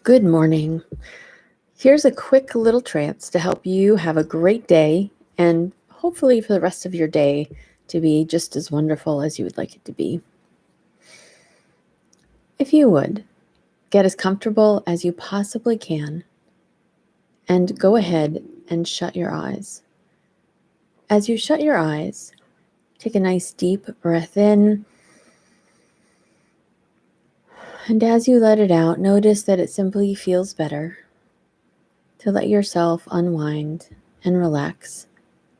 Good morning. Here's a quick little trance to help you have a great day and hopefully for the rest of your day to be just as wonderful as you would like it to be. If you would, get as comfortable as you possibly can and go ahead and shut your eyes. As you shut your eyes, take a nice deep breath in, and as you let it out, notice that it simply feels better to let yourself unwind and relax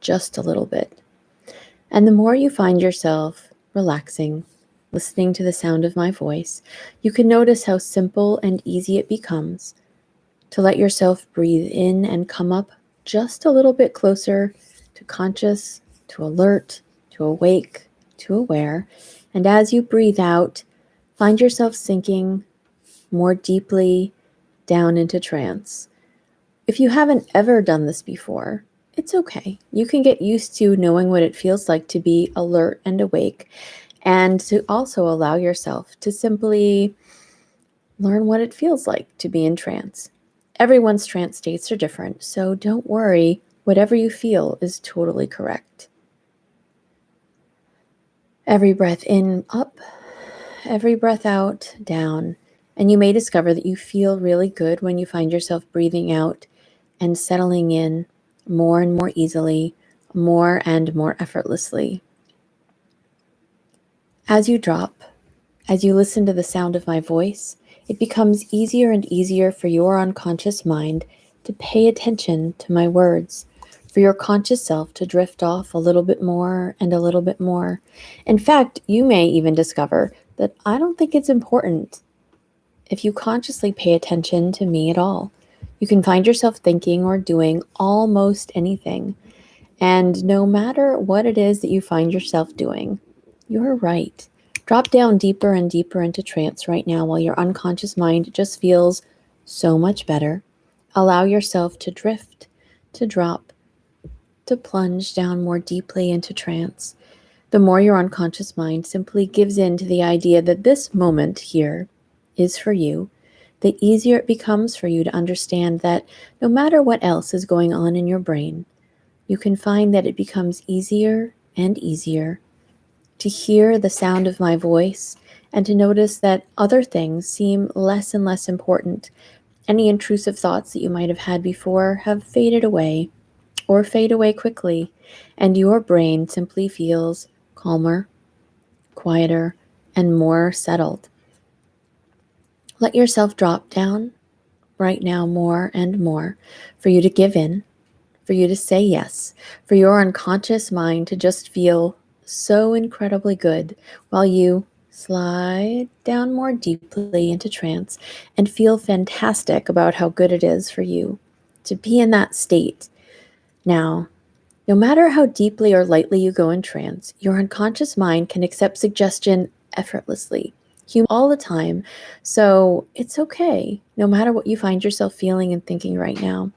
just a little bit. And the more you find yourself relaxing, listening to the sound of my voice, you can notice how simple and easy it becomes to let yourself breathe in and come up just a little bit closer to conscious, to alert, to awake, to aware. And as you breathe out, find yourself sinking more deeply down into trance. If you haven't ever done this before, it's okay. You can get used to knowing what it feels like to be alert and awake, and to also allow yourself to simply learn what it feels like to be in trance. Everyone's trance states are different, so don't worry. Whatever you feel is totally correct. Every breath in, up, every breath out, down. And you may discover that you feel really good when you find yourself breathing out and settling in more and more easily, more and more effortlessly. As you drop, as you listen to the sound of my voice, it becomes easier and easier for your unconscious mind to pay attention to my words, for your conscious self to drift off a little bit more and a little bit more. In fact, you may even discover that I don't think it's important if you consciously pay attention to me at all. You can find yourself thinking or doing almost anything. And no matter what it is that you find yourself doing, you're right. Drop down deeper and deeper into trance right now while your unconscious mind just feels so much better. Allow yourself to drift, to drop, to plunge down more deeply into trance. The more your unconscious mind simply gives in to the idea that this moment here is for you, the easier it becomes for you to understand that no matter what else is going on in your brain, you can find that it becomes easier and easier to hear the sound of my voice and to notice that other things seem less and less important. Any intrusive thoughts that you might have had before have faded away or fade away quickly, and your brain simply feels calmer, quieter, and more settled. Let yourself drop down right now more and more for you to give in, for you to say yes, for your unconscious mind to just feel so incredibly good while you slide down more deeply into trance and feel fantastic about how good it is for you to be in that state. Now, no matter how deeply or lightly you go in trance, your unconscious mind can accept suggestion effortlessly, all the time. So it's okay, no matter what you find yourself feeling and thinking right now.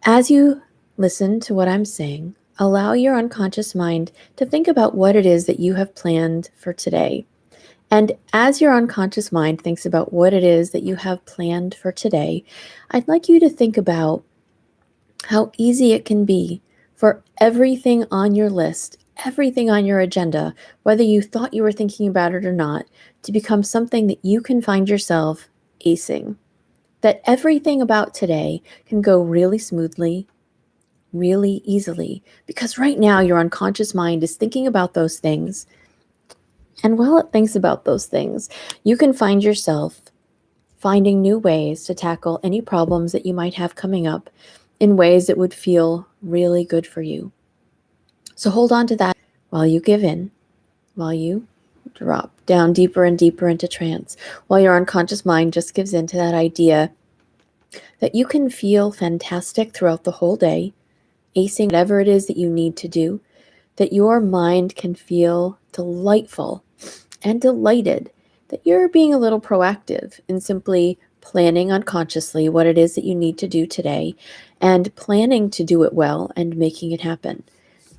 As you listen to what I'm saying, allow your unconscious mind to think about what it is that you have planned for today. And as your unconscious mind thinks about what it is that you have planned for today, I'd like you to think about how easy it can be for everything on your list, everything on your agenda, whether you thought you were thinking about it or not, to become something that you can find yourself acing. That everything about today can go really smoothly, really easily, because right now your unconscious mind is thinking about those things. And while it thinks about those things, you can find yourself finding new ways to tackle any problems that you might have coming up in ways that would feel really good for you. So hold on to that while you give in, while you drop down deeper and deeper into trance, while your unconscious mind just gives in to that idea that you can feel fantastic throughout the whole day, acing whatever it is that you need to do, that your mind can feel delightful and delighted, that you're being a little proactive in simply planning unconsciously what it is that you need to do today and planning to do it well and making it happen.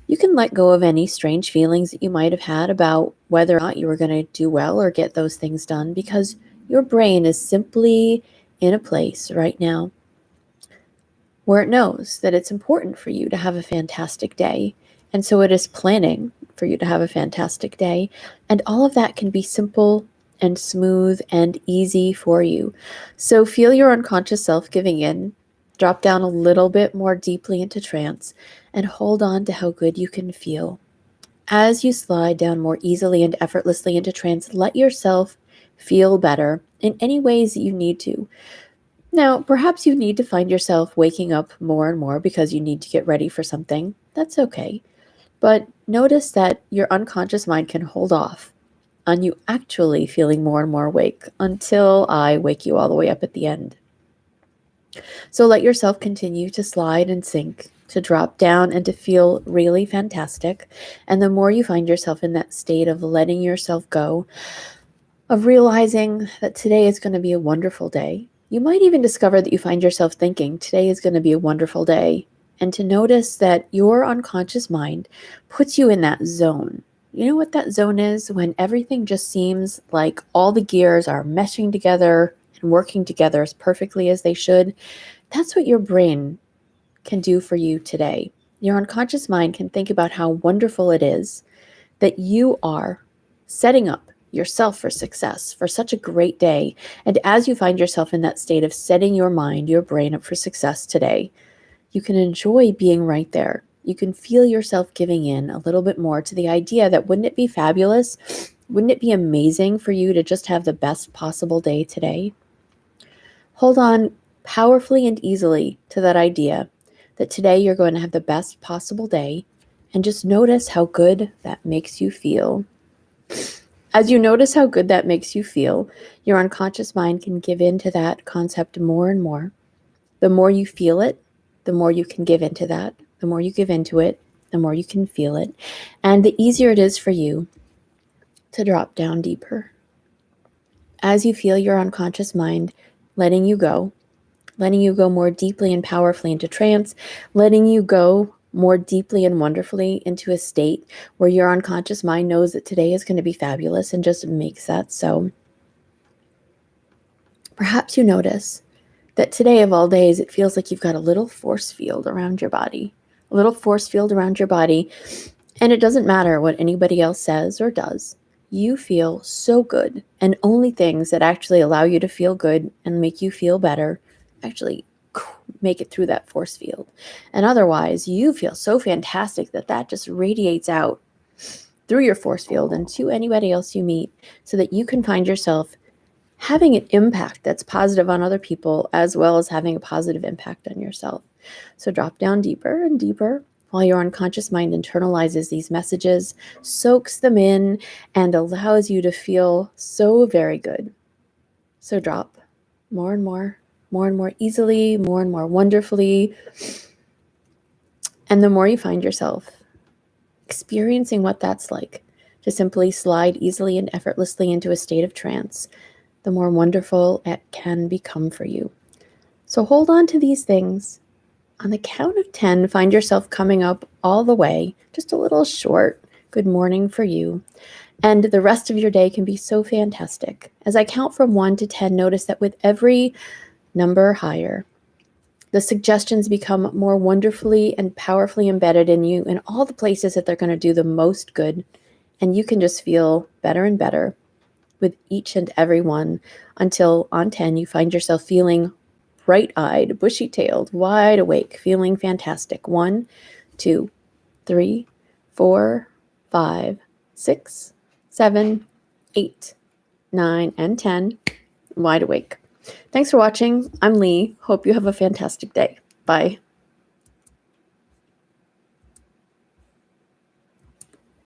You can let go of any strange feelings that you might have had about whether or not you were going to do well or get those things done, because Your brain is simply in a place right now where it knows that it's important for you to have a fantastic day. And so it is planning for you to have a fantastic day. And all of that can be simple and smooth and easy for you. So feel your unconscious self giving in, drop down a little bit more deeply into trance, and hold on to how good you can feel. As you slide down more easily and effortlessly into trance, let yourself feel better in any ways that you need to. Now, perhaps you need to find yourself waking up more and more because you need to get ready for something. That's okay. But notice that your unconscious mind can hold off on you actually feeling more and more awake until I wake you all the way up at the end. So let yourself continue to slide and sink, to drop down and to feel really fantastic. And the more you find yourself in that state of letting yourself go, of realizing that today is going to be a wonderful day. You might even discover that you find yourself thinking, today is going to be a wonderful day. And to notice that your unconscious mind puts you in that zone. You know what that zone is? When everything just seems like all the gears are meshing together and working together as perfectly as they should. That's what your brain can do for you today. Your unconscious mind can think about how wonderful it is that you are setting up yourself for success, for such a great day. And as you find yourself in that state of setting your mind, your brain up for success today, you can enjoy being right there. You can feel yourself giving in a little bit more to the idea that wouldn't it be fabulous? Wouldn't it be amazing for you to just have the best possible day today? Hold on powerfully and easily to that idea that today you're going to have the best possible day, and just notice how good that makes you feel. As you notice how good that makes you feel, your unconscious mind can give in to that concept more and more. The more you feel it, the more you can give into that. The more you give into it, the more you can feel it. And the easier it is for you to drop down deeper. As you feel your unconscious mind letting you go more deeply and powerfully into trance, letting you go more deeply and wonderfully into a state where your unconscious mind knows that today is going to be fabulous and just makes that so. Perhaps you notice that today of all days, it feels like you've got a little force field around your body, a little force field around your body, and it doesn't matter what anybody else says or does. You feel so good, and only things that actually allow you to feel good and make you feel better actually make it through that force field. And otherwise, you feel so fantastic that that just radiates out through your force field and to anybody else you meet, so that you can find yourself having an impact that's positive on other people, as well as having a positive impact on yourself. So drop down deeper and deeper while your unconscious mind internalizes these messages, soaks them in, and allows you to feel so very good. So drop more and more easily, more and more wonderfully. And the more you find yourself experiencing what that's like, to simply slide easily and effortlessly into a state of trance, the more wonderful it can become for you. So hold on to these things. On the count of 10, find yourself coming up all the way, just a little short good morning for you. And the rest of your day can be so fantastic. As I count from 1 to 10, notice that with every number higher, the suggestions become more wonderfully and powerfully embedded in you in all the places that they're going to do the most good. And you can just feel better and better with each and every one, until on 10, you find yourself feeling bright-eyed, bushy-tailed, wide awake, feeling fantastic. 1, 2, 3, 4, 5, 6, 7, 8, 9, and 10, wide awake. Thanks for watching. I'm Lee. Hope you have a fantastic day. Bye.